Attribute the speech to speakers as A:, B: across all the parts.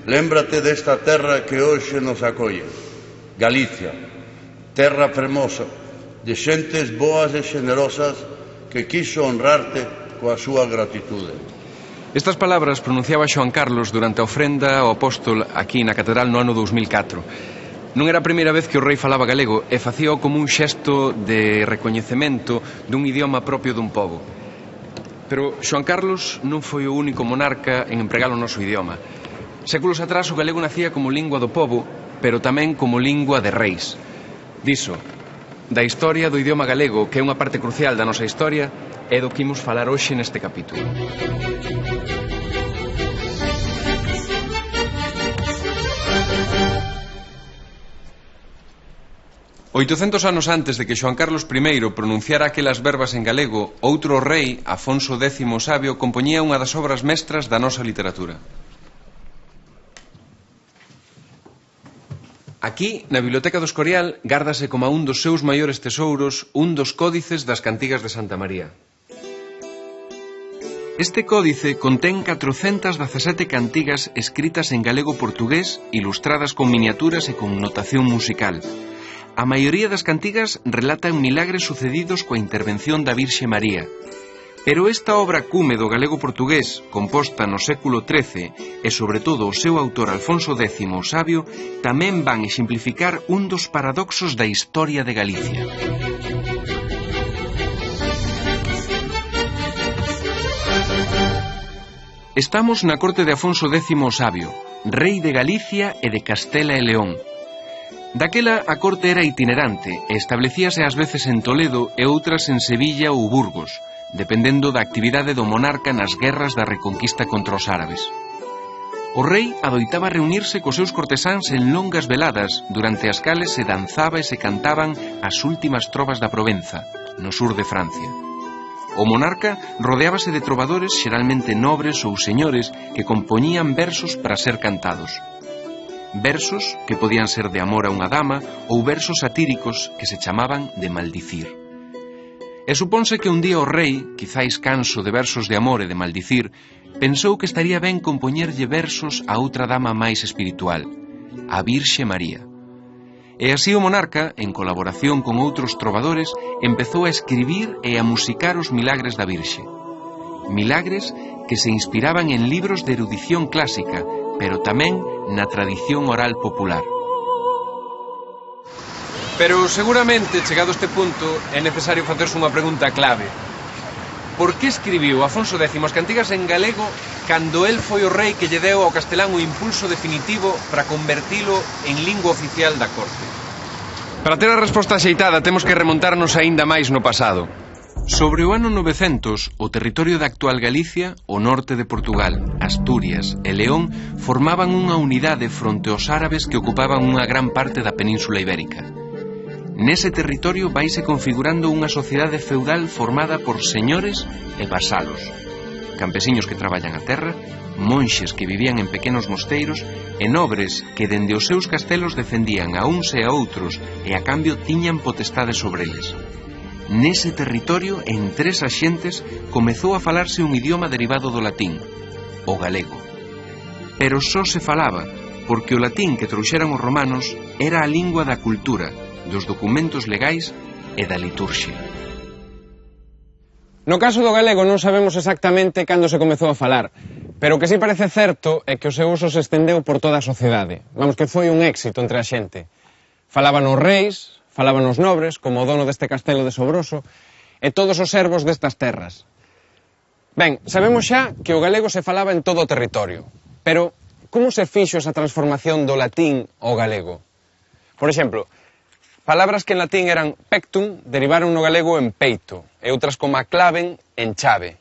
A: Lémbrate desta terra que hoxe nos acolle, Galicia, terra fermosa, de xentes boas e xenerosas que quiso honrarte coa súa gratitude.
B: Estas palabras pronunciaba Xoán Carlos durante a ofrenda ao apóstol aquí na Catedral no ano 2004. Non era a primeira vez que o rei falaba galego e facíao como un xesto de recoñecemento dun idioma propio dun pobo. Pero Xoán Carlos non foi o único monarca en empregar o noso idioma. Séculos atrás o galego nacía como lingua do pobo, pero tamén como lingua de reis. Diso, da historia do idioma galego, que é unha parte crucial da nosa historia, é do que imos falar hoxe neste capítulo. 800 anos antes de que Xoán Carlos I pronunciara aquelas verbas en galego, outro rei, Afonso X o Sabio, compoñía unha das obras mestras da nosa literatura. Aquí, na Biblioteca do Escorial, gárdase como un dos seus maiores tesouros un dos códices das cantigas de Santa María. Este códice contén 417 cantigas escritas en galego-portugués, ilustradas con miniaturas e con notación musical. A maioría das cantigas relatan milagres sucedidos coa intervención da Virxe María. Pero esta obra cume do galego-portugués, composta no século XIII, e sobre todo o seu autor Alfonso X o Sabio, tamén van exemplificar un dos paradoxos da historia de Galicia. Estamos na corte de Afonso X o Sabio, rei de Galicia e de Castela e León. Daquela a corte era itinerante e establecíase ás veces en Toledo e outras en Sevilla ou Burgos, dependendo da actividade do monarca nas guerras da reconquista contra os árabes. O rei adoitaba reunirse cos seus cortesáns en longas veladas, durante as cales se danzaba e se cantaban as últimas trovas da Provenza, no sur de Francia. O monarca rodeábase de trovadores xeralmente nobres ou señores que compoñían versos para ser cantados. Versos que podían ser de amor a unha dama ou versos satíricos que se chamaban de maldicir. E supónse que un día o rei, quizáis canso de versos de amor e de maldicir, pensou que estaría ben compoñerlle versos a outra dama máis espiritual, a Virxe María. E así o monarca, en colaboración con outros trovadores, empezou a escribir e a musicar os milagres da Virxe. Milagres que se inspiraban en libros de erudición clásica, pero tamén na tradición oral popular. Pero seguramente, chegado este punto, é necesario facerse unha pregunta clave. Por que escribiu Afonso X as cantigas en galego cando el foi o rei que lle deu ao castelán o impulso definitivo para convertilo en lingua oficial da corte? Para ter a resposta axeitada temos que remontarnos aínda máis no pasado. Sobre o ano 900, o territorio da actual Galicia, o norte de Portugal, Asturias e León formaban unha unidade fronte aos árabes que ocupaban unha gran parte da península ibérica. Nese territorio vaise configurando unha sociedade feudal formada por señores e vasalos, campesiños que traballan a terra, monxes que vivían en pequenos mosteiros e nobres que dende os seus castelos defendían a uns e a outros e a cambio tiñan potestade sobre eles. Nese territorio, entre esas xentes, comezou a falarse un idioma derivado do latín, o galego. Pero só se falaba, porque o latín que trouxeran os romanos era a lingua da cultura, dos documentos legais e da liturxia.
C: No caso do galego non sabemos exactamente cando se comezou a falar, pero o que sí parece certo é que o seu uso se estendeu por toda a sociedade. Vamos, que foi un éxito entre a xente. Falaban os reis, falaban os nobres, como o dono deste castelo de Sobroso, e todos os servos destas terras. Ben, sabemos xa que o galego se falaba en todo o territorio, pero como se fixo esa transformación do latín ao galego? Por exemplo, palabras que en latín eran pectum derivaron no galego en peito, e outras como a claven en chave.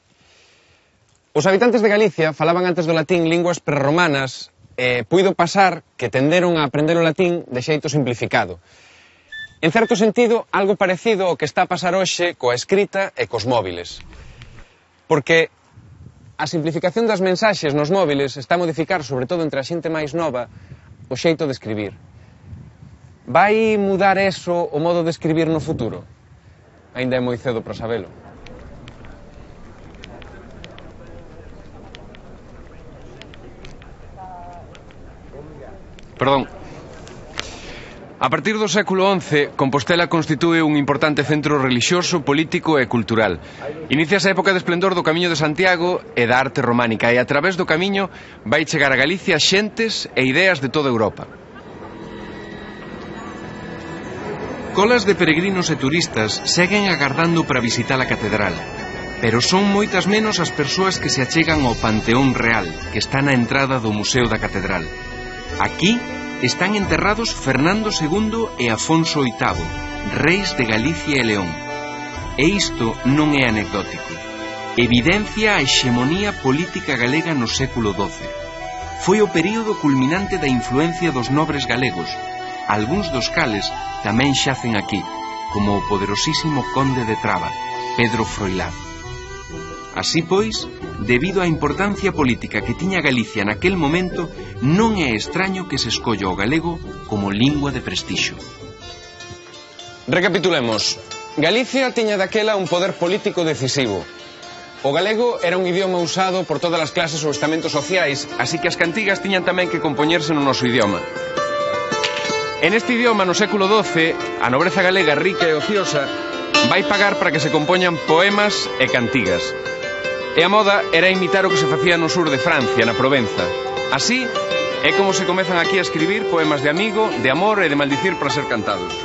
C: Os habitantes de Galicia falaban antes do latín linguas prerromanas e puido pasar que tenderon a aprender o latín de xeito simplificado. En certo sentido, algo parecido ao que está a pasar hoxe coa escrita e cos móviles. Porque a simplificación das mensaxes nos móviles está a modificar, sobre todo entre a xente máis nova, o xeito de escribir. Vai mudar eso o modo de escribir no futuro? Ainda é moi cedo para sabelo.
B: Perdón. A partir do século XI, Compostela constitúe un importante centro relixioso, político e cultural. Iniciase a época de esplendor do Camiño de Santiago e da arte románica, e a través do camiño vai chegar a Galicia xentes e ideas de toda Europa. Colas de peregrinos e turistas seguen agardando para visitar a catedral, pero son moitas menos as persoas que se achegan ao Panteón Real, que está na entrada do Museo da Catedral. Aquí están enterrados Fernando II e Afonso VIII, reis de Galicia e León. E isto non é anecdótico. Evidencia a hexemonía política galega no século XII. Foi o período culminante da influencia dos nobres galegos, algúns dos cales tamén xacen aquí, como o poderosísimo conde de Traba, Pedro Froilaz. Así pois, debido á importancia política que tiña Galicia naquel momento, non é extraño que se escolla o galego como lingua de prestixio.
C: Recapitulemos. Galicia tiña daquela un poder político decisivo. O galego era un idioma usado por todas as clases ou estamentos sociais,
B: Así que as cantigas tiñan tamén que compoñerse no noso idioma. En este idioma, no século XII, a nobreza galega rica e ociosa vai pagar para que se compoñan poemas e cantigas. E a moda era imitar o que se facía no sur de Francia, na Provenza. Así é como se comezan aquí a escribir poemas de amigo, de amor e de maldicir para ser cantados.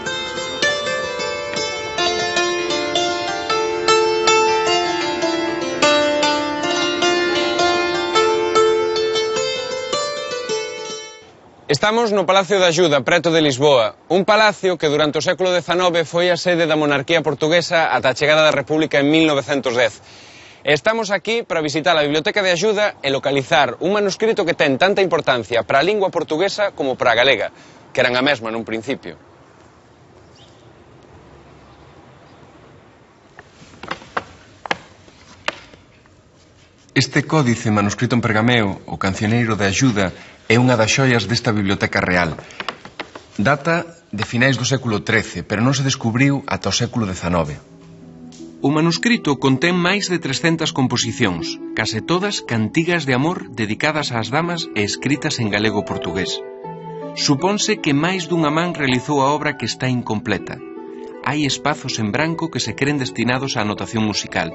C: Estamos no Palacio da Axuda, preto de Lisboa, un palacio que durante o século XIX foi a sede da monarquía portuguesa ata a chegada da República en 1910. Estamos aquí para visitar a Biblioteca de Axuda e localizar un manuscrito que ten tanta importancia para a lingua portuguesa como para a galega, que eran a mesma nun principio.
B: Este códice manuscrito en pergameo, o Cancioneiro de Axuda, é unha das xoias desta biblioteca real. Data de finais do século XIII, pero non se descubriu ata o século XIX. O manuscrito contén máis de 300 composicións, case todas cantigas de amor dedicadas ás damas e escritas en galego-portugués. Supónse que máis dunha man realizou a obra que está incompleta. Hai espazos en branco que se creen destinados á anotación musical.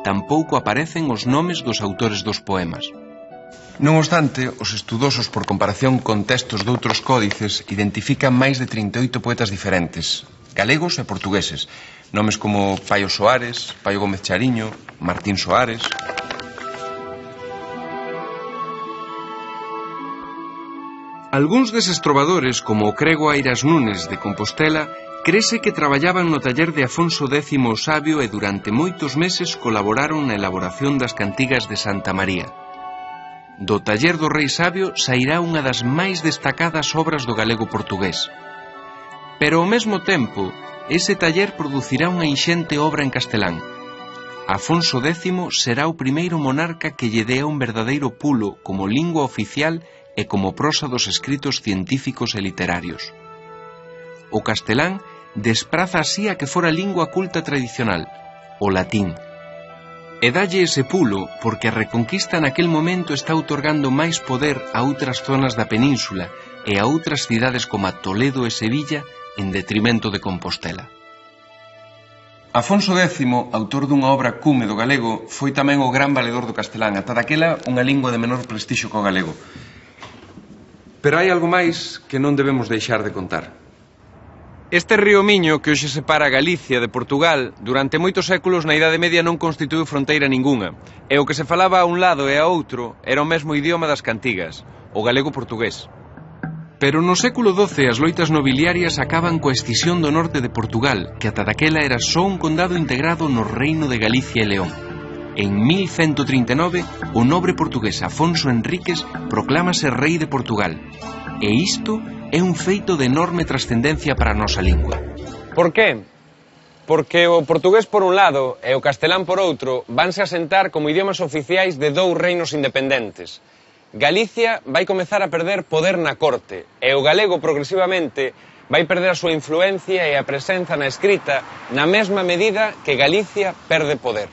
B: Tampouco aparecen os nomes dos autores dos poemas. Non obstante, os estudosos por comparación con textos doutros códices identifican máis de 38 poetas diferentes, galegos e portugueses, nomes como Paio Soares, Paio Gómez Chariño, Martín Soares. Algúns deses trovadores, como o crego Airas Nunes de Compostela, crese que traballaban no taller de Afonso X o Sabio e durante moitos meses colaboraron na elaboración das cantigas de Santa María. Do taller do Rei Sabio sairá unha das máis destacadas obras do galego portugués. Pero ao mesmo tempo, ese taller producirá unha inxente obra en castelán. Afonso X será o primeiro monarca que lle dea un verdadeiro pulo como lingua oficial e como prosa dos escritos científicos e literarios. O castelán despraza así a que fora lingua culta tradicional, o latín. E dalle ese pulo porque a reconquista naquel momento está outorgando máis poder a outras zonas da península e a outras cidades como Toledo e Sevilla en detrimento de Compostela. Afonso X, autor dunha obra cume do galego, foi tamén o gran valedor do castelán, ata daquela unha lingua de menor prestixio co galego. Pero hai algo máis que non debemos deixar de contar. Este río Miño, que hoxe separa Galicia de Portugal, durante moitos séculos na Idade Media non constituíu fronteira ningunha, e o que se falaba a un lado e a outro era o mesmo idioma das cantigas, o galego-portugués. Pero no século XII as loitas nobiliarias acaban coa escisión do norte de Portugal, que ata daquela era só un condado integrado no reino de Galicia e León. En 1139, o nobre portugués Afonso Enríquez proclámase rei de Portugal, e isto é un feito de enorme trascendencia para a nosa lingua.
C: Por qué? Porque o portugués por un lado e o castelán por outro vanse asentar como idiomas oficiais de dous reinos independentes. Galicia vai comezar a perder poder na corte e o galego progresivamente vai perder a súa influencia e a presenza na escrita na mesma medida que Galicia perde poder.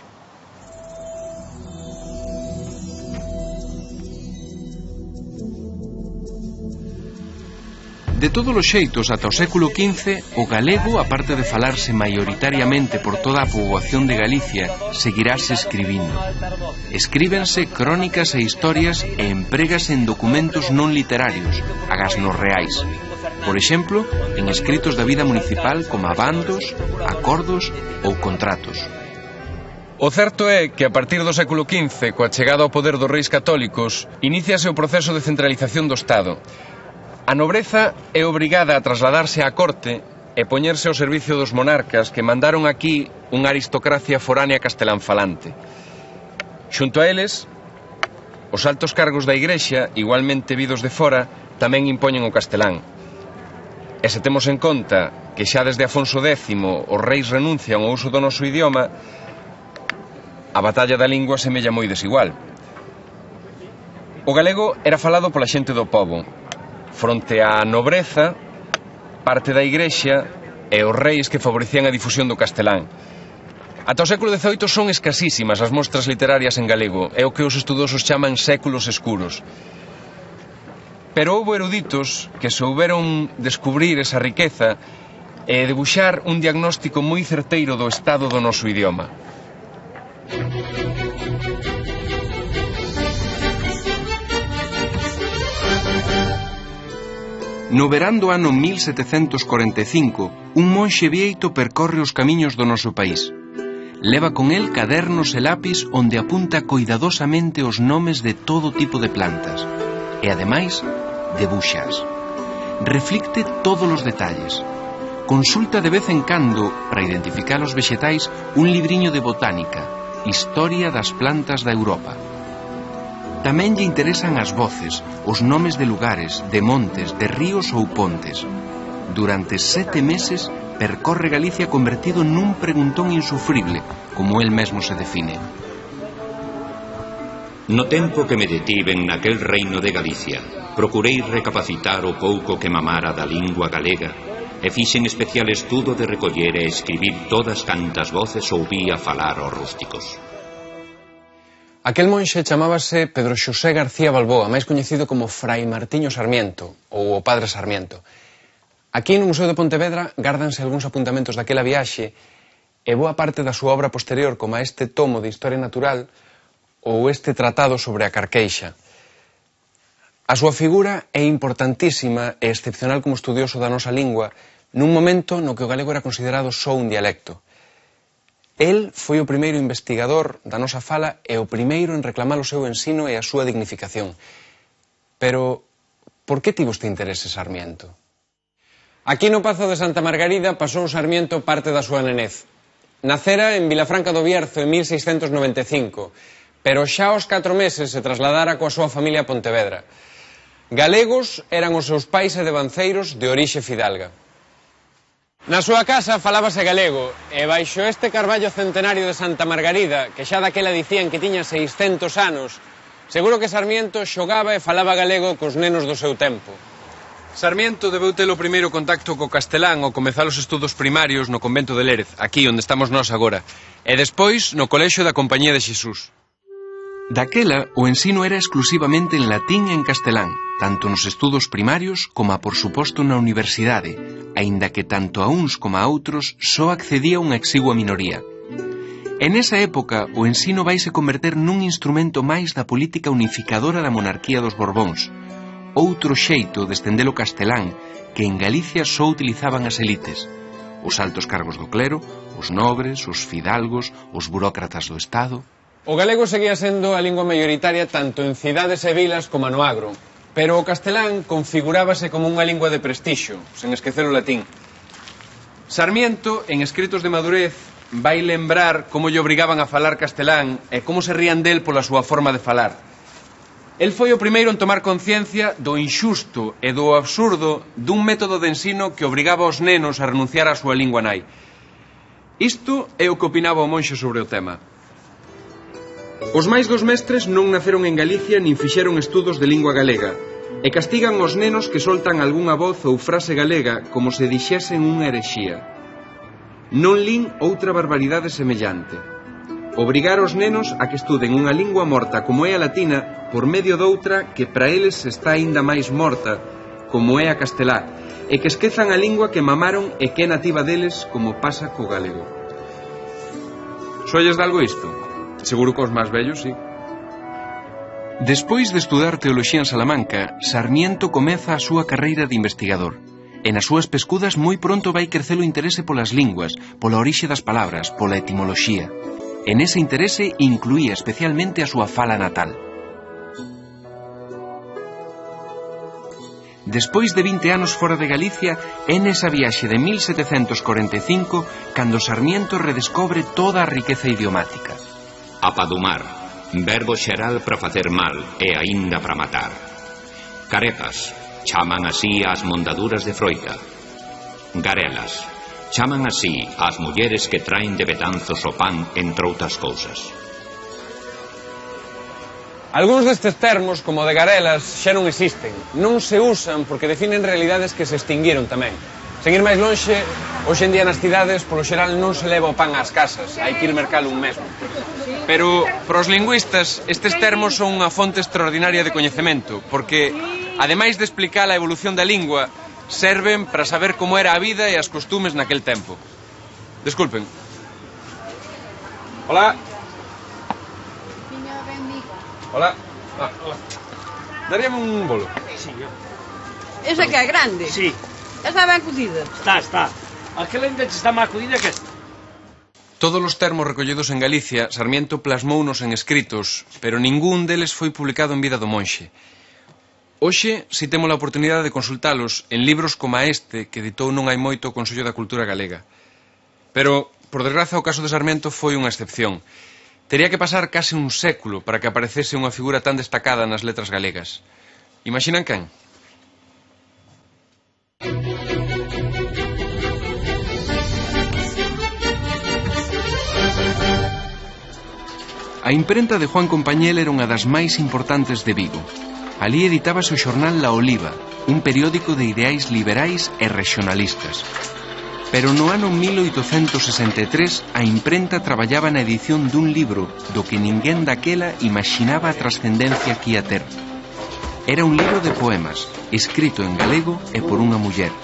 B: De todos os xeitos, ata o século XV, o galego, aparte de falarse maioritariamente por toda a poboación de Galicia, seguirase escribindo. Escríbense crónicas e historias e emprégase en documentos non literarios, agás nos reais. Por exemplo, en escritos da vida municipal como abandos, acordos ou contratos.
C: O certo é que a partir do século XV, coa chegada ao poder dos reis católicos, iníciase o proceso de centralización do Estado. A nobreza é obrigada a trasladarse á corte e poñerse ao servicio dos monarcas que mandaron aquí unha aristocracia foránea castelánfalante. Xunto a eles, os altos cargos da Igrexa, igualmente vidos de fora, tamén impoñen o castelán. E se temos en conta que xa desde Afonso X os reis renuncian ao uso do noso idioma, a batalla da lingua semella moi desigual. O galego era falado pola xente do pobo. Fronte á nobreza, parte da Igrexa e os reis que favorecían a difusión do castelán. Ata o século XVIII son escasísimas as mostras literarias en galego, é o que os estudosos chaman séculos escuros. Pero houbo eruditos que souberon descubrir esa riqueza e debuxar un diagnóstico moi certeiro do estado do noso idioma.
B: No verán do ano 1745, un monxe vieito percorre os camiños do noso país. Leva con el cadernos e lápis onde apunta coidadosamente os nomes de todo tipo de plantas. E, ademais, debuxas. Reflicte todos os detalles. Consulta de vez en cando, para identificar os vexetais, un libriño de botánica, Historia das plantas da Europa. Tamén lle interesan as voces, os nomes de lugares, de montes, de ríos ou pontes. Durante 7 meses percorre Galicia convertido nun preguntón insufrible, como el mesmo se define.
D: No tempo que me detiven naquel reino de Galicia, procurei recapacitar o pouco que mamara da lingua galega e fixen especial estudo de recoller e escribir todas cantas voces ouvía falar aos rústicos.
C: Aquel monxe chamábase Pedro Xosé García Balboa, máis coñecido como Fray Martiño Sarmiento, ou o Padre Sarmiento. Aquí no Museo de Pontevedra gárdanse algúns apuntamentos daquela viaxe e boa parte da súa obra posterior, como este tomo de Historia Natural ou este tratado sobre a carqueixa. A súa figura é importantísima e excepcional como estudioso da nosa lingua nun momento no que o galego era considerado só un dialecto. El foi o primeiro investigador da nosa fala e o primeiro en reclamar o seu ensino e a súa dignificación. Pero, por que tivo este interese Sarmiento? Aquí no Pazo de Santa Margarida pasou Sarmiento parte da súa nenez. Nacera en Vilafranca do Bierzo en 1695, pero xa aos 4 meses se trasladara coa súa familia a Pontevedra. Galegos eran os seus pais e devanceiros de orixe fidalga. Na súa casa falábase galego, e baixo este carballo centenario de Santa Margarida, que xa daquela dicían que tiña 600 anos, seguro que Sarmiento xogaba e falaba galego cos nenos do seu tempo. Sarmiento debeu ter o primeiro contacto co castelán ao comezar os estudos primarios no convento de Lérez, aquí onde estamos nós agora, e despois no colexio da Compañía de Xesús.
B: Daquela, o ensino era exclusivamente en latín e en castelán, tanto nos estudos primarios como, por suposto, na universidade, aínda que tanto a uns como a outros só accedía unha exigua minoría. En esa época, o ensino vaise converter nun instrumento máis da política unificadora da monarquía dos Borbóns, outro xeito de estender o castelán que en Galicia só utilizaban as elites, os altos cargos do clero, os nobres, os fidalgos, os burócratas do Estado.
C: O galego seguía sendo a lingua maioritaria tanto en cidades e vilas como no agro, pero o castelán configurábase como unha lingua de prestixio, sen esquecer o latín. Sarmiento, en escritos de madurez, vai lembrar como lle obrigaban a falar castelán e como se rían del pola súa forma de falar. El foi o primeiro en tomar conciencia do inxusto e do absurdo dun método de ensino que obrigaba aos nenos a renunciar á súa lingua nai. Isto é o que opinaba o monxe sobre o tema. Os máis dos mestres non naceron en Galicia nin fixeron estudos de lingua galega e castigan os nenos que soltan algunha voz ou frase galega como se dixesen unha herexía. Non lin outra barbaridade semellante. Obrigar os nenos a que estuden unha lingua morta como é a latina por medio doutra que para eles está aínda máis morta, como é a castelá,
B: e que esquezan a lingua que mamaron e que é nativa deles, como pasa co galego. Soalles de algo isto? Seguro que os máis vellos, sí. Despois de estudar teoloxía en Salamanca, Sarmiento comeza a súa carreira de investigador. E nas súas pescudas moi pronto vai crecer o interese polas linguas, pola orixe das palabras, pola etimoloxía. En ese interese incluía especialmente a súa fala natal. Despois de 20 anos fora de Galicia, é nesa viaxe de 1745 cando Sarmiento redescobre toda a riqueza idiomática.
D: Apadumar, verbo xeral para facer mal e aínda para matar. Carepas, chaman así as mondaduras de froita. Garelas, chaman así as mulleres que traen de betanzos o pan, entre outras cousas.
C: Algúns destes termos, como o de garelas, xa non existen. Non se usan porque definen realidades que se extinguiron tamén. Sen ir máis lonxe, hoxe en día nas cidades, polo xeral, non se leva o pan ás casas, hai que ir mercalo un mesmo. Pero, para os lingüistas, estes termos son unha fonte extraordinaria de coñecemento, porque, ademais de explicar a evolución da lingua, serven para saber como era a vida e as costumes naquel tempo. Desculpen. Hola. Hola. Hola. Daríame un bolo.
E: Sí,
F: Esa que é grande?
E: sí,
F: Esa ben cocida?
E: está. Aquela ainda está máis codida que esta.
B: Todos os termos recollidos en Galicia, Sarmiento plasmounos en escritos, pero ningún deles foi publicado en vida do monxe. Hoxe, si temos a oportunidade de consultalos en libros como este que editou non hai moito o Consello da Cultura Galega. Pero, por desgraza, o caso de Sarmiento foi unha excepción. Tería que pasar case un século para que aparecese unha figura tan destacada nas letras galegas. Imaxinan quen? A imprenta de Juan Compañel era unha das máis importantes de Vigo. Alí editábase o xornal La Oliva, un periódico de ideais liberais e regionalistas. Pero no ano 1863 a imprenta traballaba na edición dun libro do que ninguén daquela imaginaba a trascendencia que ia ter. Era un libro de poemas, escrito en galego e por unha muller.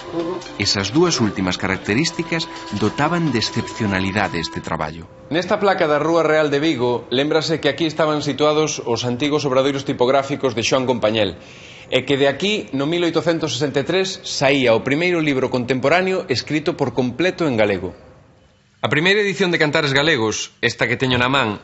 B: Esas dúas últimas características dotaban de excepcionalidade este traballo. Nesta placa da Rúa Real de Vigo, lémbrase que aquí estaban situados os antigos obradoiros tipográficos de Xoán Compañel, e que de aquí, no 1863, saía o primeiro libro contemporáneo escrito por completo en galego. A primeira edición de Cantares Galegos, esta que teño na man,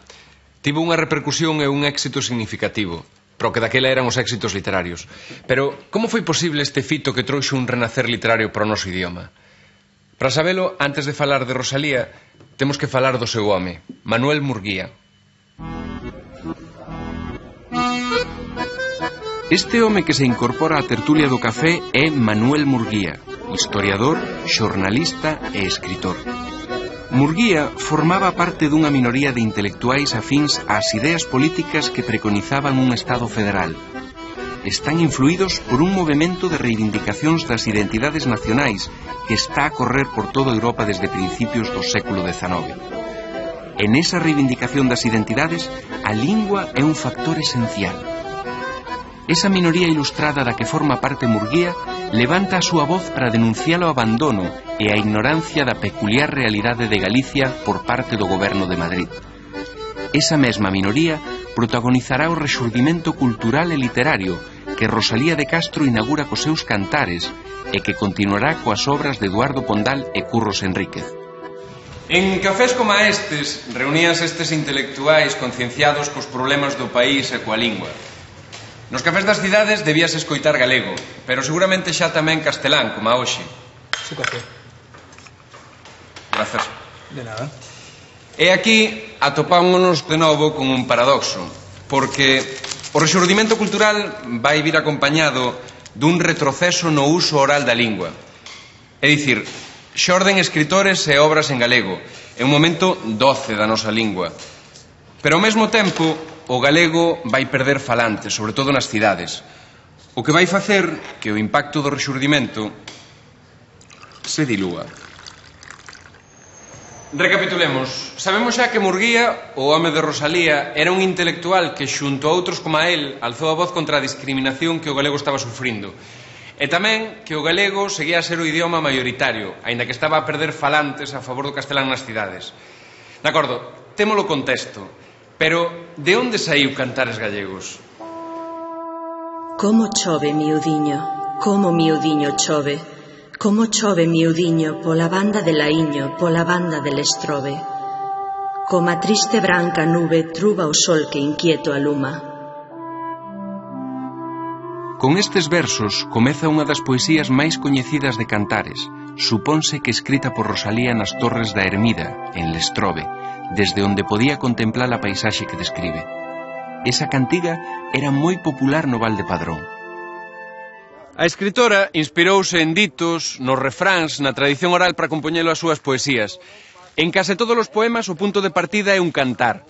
B: tivo unha repercusión e un éxito significativo, pero que daquela eran os éxitos literarios. Pero, como foi posible este fito que trouxe un renacer literario para o noso idioma? Para sabelo, antes de falar de Rosalía, temos que falar do seu home, Manuel Murguía. Este home que se incorpora á tertulia do café é Manuel Murguía, historiador, xornalista e escritor. Murguía formaba parte dunha minoría de intelectuais afíns ás ideas políticas que preconizaban un Estado federal. Están influídos por un movimento de reivindicacións das identidades nacionais que está a correr por toda Europa desde principios do século XIX. En esa reivindicación das identidades, a lingua é un factor esencial. Esa minoría ilustrada da que forma parte Murguía levanta a súa voz para denunciar o abandono e a ignorancia da peculiar realidade de Galicia por parte do goberno de Madrid. Esa mesma minoría protagonizará o rexurdimento cultural e literario que Rosalía de Castro inaugura cos seus cantares e que continuará coas obras de Eduardo Pondal e Curros Enríquez. En cafés como estes, reuníanse estes intelectuais concienciados cos problemas do país e coa lingua. Nos cafés das cidades debíase escoitar galego, pero seguramente xa tamén castelán, como a hoxe.
E: Su café.
B: Grazas.
E: De nada.
B: E aquí atopámonos de novo con un paradoxo, porque o rexurdimento cultural vai vir acompañado dun retroceso no uso oral da lingua. É dicir, xorden escritores e obras en galego, é un momento doce da nosa lingua. Pero ao mesmo tempo, o galego vai perder falantes, sobre todo nas cidades. O que vai facer que o impacto do rexurdimento se dilúa. Recapitulemos. Sabemos xa que Murguía, o home de Rosalía, era un intelectual que, xunto a outros como a él, alzou a voz contra a discriminación que o galego estaba sufrindo. E tamén que o galego seguía a ser o idioma maioritario, aínda que estaba a perder falantes a favor do castelán nas cidades. De acordo, témolo contexto, pero de onde saiu Cantares Gallegos?
G: Como chove, miudiño, como miudiño chove, como chove, miudiño, pola banda de Laíño, pola banda del Estrobe. Como a triste branca nube truba o sol que inquieto aluma.
B: Con estes versos comeza unha das poesías máis coñecidas de Cantares, suponse que escrita por Rosalía nas Torres da Ermida, en Lestrobe, desde onde podía contemplar a paisaxe que describe. Esa cantiga era moi popular no Val de Padrón. A escritora inspirouse en ditos, nos refráns, na tradición oral para compoñelo as súas poesías. En case todos os poemas o punto de partida é un cantar.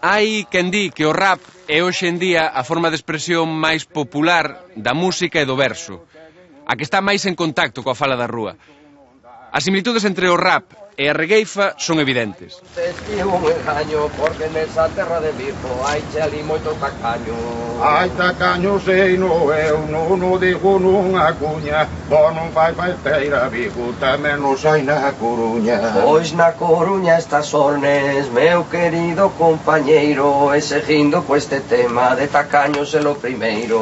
B: Hai quen di que o rap é hoxe en día a forma de expresión máis popular da música e do verso, a que está máis en contacto coa fala da rúa. As similitudes entre o rap e a regueifa son evidentes.
H: Estivo un engaño porque nesa terra de Vigo hai che ali moito tacaño.
I: Ai tacaño sei no eu, non o digo nunha cuña, bo non fai falteira Vigo, tamén nos hai na Coruña.
H: Pois na Coruña estas ornes, meu querido compañeiro, e seguindo co este tema de tacaños é lo primeiro.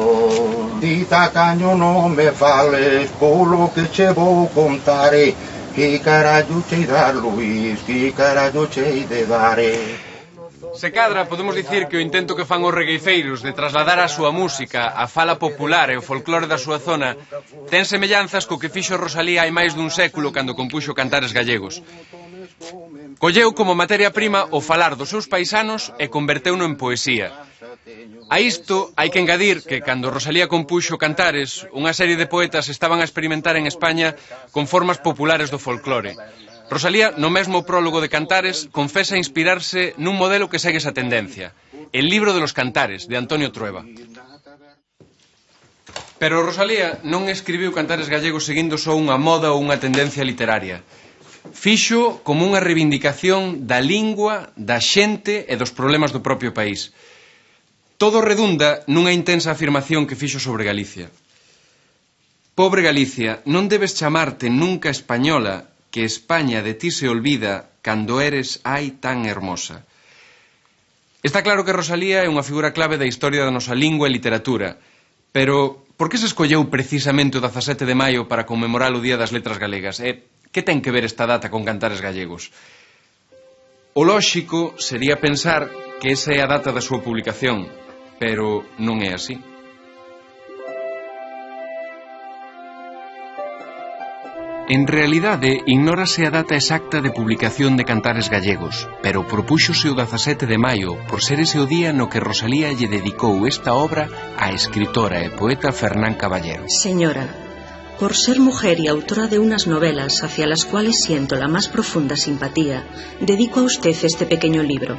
I: Di tacaño non me fales, polo que che vou contare. Que carallo chei dar, Luís, que carallo chei de dare.
B: Se cadra, podemos dicir que o intento que fan os regueifeiros de trasladar a súa música, a fala popular e o folclore da súa zona ten semellanzas co que fixo Rosalía hai máis dun século cando compuxo Cantares Gallegos. Colleu como materia prima o falar dos seus paisanos e converteuno en poesía. A isto hai que engadir que cando Rosalía compuxo Cantares, unha serie de poetas estaban a experimentar en España con formas populares do folclore. Rosalía, no mesmo prólogo de Cantares, confesa inspirarse nun modelo que segue esa tendencia, el libro de los Cantares, de Antonio Trueba. Pero Rosalía non escribiu Cantares Gallegos seguindo só unha moda ou unha tendencia literaria. Fixo como unha reivindicación da lingua, da xente e dos problemas do propio país. Todo redunda nunha intensa afirmación que fixo sobre Galicia. Pobre Galicia, non debes chamarte nunca española, que España de ti se olvida cando eres ai tan hermosa. Está claro que Rosalía é unha figura clave da historia da nosa lingua e literatura, pero por que se escolleu precisamente o 17 de maio para conmemorar o Día das Letras Galegas? E que ten que ver esta data con Cantares Gallegos? O lóxico sería pensar que esa é a data da súa publicación, pero non é así. En realidade, ignórase a data exacta de publicación de Cantares Gallegos, pero propúxose o 17 de maio por ser ese o día no que Rosalía lle dedicou esta obra á escritora e poeta Fernán Caballero.
G: Señora, por ser mujer y autora de unas novelas hacia las cuales siento la más profunda simpatía, dedico a usted este pequeño libro.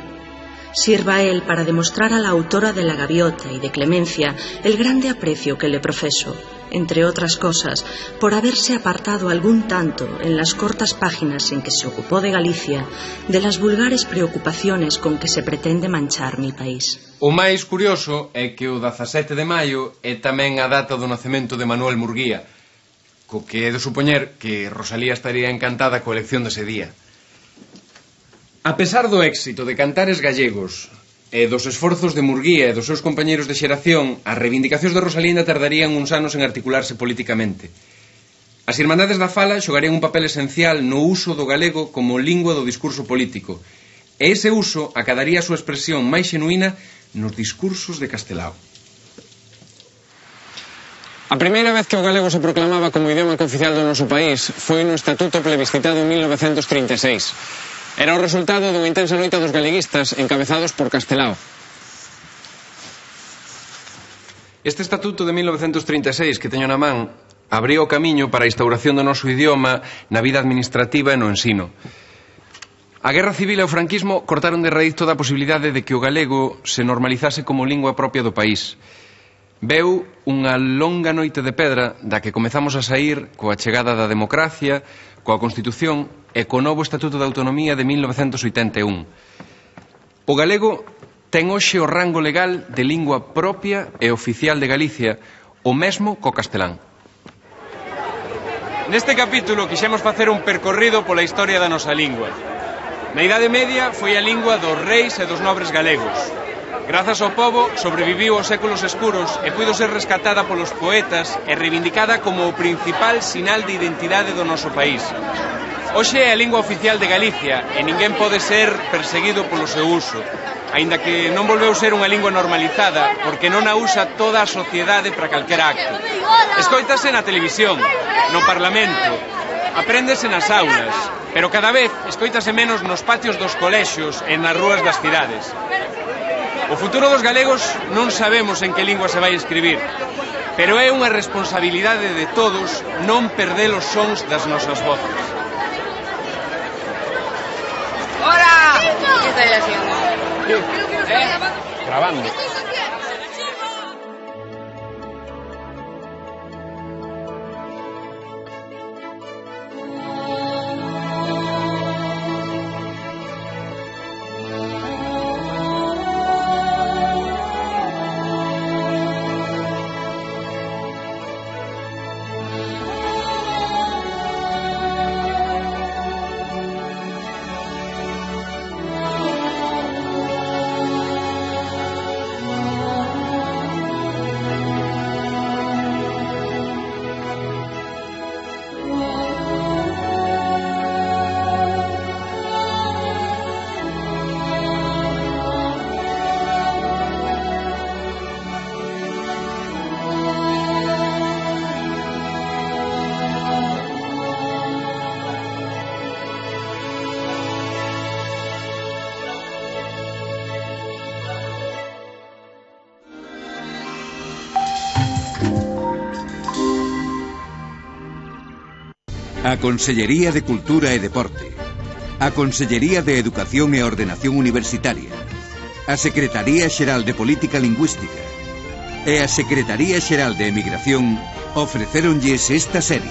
G: Sirva a él para demostrar a la autora de La Gaviota y de Clemencia el grande aprecio que le profeso, entre otras cosas, por haberse apartado algún tanto, en las cortas páginas en que se ocupó de Galicia, de las vulgares preocupaciones con que se pretende manchar mi país.
B: O máis curioso é que o 17 de maio é tamén a data do nacemento de Manuel Murguía, co que é de supoñer que Rosalía estaría encantada coa elección dese día. A pesar do éxito de Cantares Gallegos e dos esforzos de Murguía e dos seus compañeiros de xeración, as reivindicacións de Rosalía ainda tardarían uns anos en articularse políticamente. As Irmandades da Fala xogarían un papel esencial no uso do galego como lingua do discurso político, e ese uso acadaría a súa expresión máis xenuína nos discursos de Castelao.
C: A primeira vez que o galego se proclamaba como idioma cooficial do noso país foi no Estatuto plebiscitado en 1936. Era o resultado dunha intensa loita dos galeguistas encabezados por Castelao.
B: Este estatuto de 1936 que teño na man abría o camiño para a instauración do noso idioma na vida administrativa e no ensino. A Guerra Civil e o franquismo cortaron de raíz toda a posibilidade de que o galego se normalizase como lingua propia do país. Veu unha longa noite de pedra da que comezamos a sair coa chegada da democracia, coa Constitución e co novo Estatuto de Autonomía de 1981. O galego ten hoxe o rango legal de lingua propia e oficial de Galicia, o mesmo co castelán.
C: Neste capítulo quixemos facer un percorrido pola historia da nosa lingua. Na Idade Media foi a lingua dos reis e dos nobres galegos. Grazas ao pobo, sobreviviu aos séculos escuros e puido ser rescatada polos poetas e reivindicada como o principal sinal de identidade do noso país. Hoxe é a lingua oficial de Galicia e ninguén pode ser perseguido polo seu uso, aínda que non volveu ser unha lingua normalizada porque non a usa toda a sociedade para calquera acto. Escoítase na televisión, no Parlamento, apréndese nas aulas, pero cada vez escoítase menos nos patios dos colexios e nas rúas das cidades. O futuro dos galegos non sabemos en que lingua se vai escribir, pero é unha responsabilidade de todos non perder os sons das nosas voces.
F: ¡Hora! ¿Qué estáis haciendo?
C: Grabando.
J: A Consellería de Cultura e Deporte, a Consellería de Educación e Ordenación Universitaria, a Secretaría Xeral de Política Lingüística e a Secretaría Xeral de Emigración ofrecéronlles esta serie.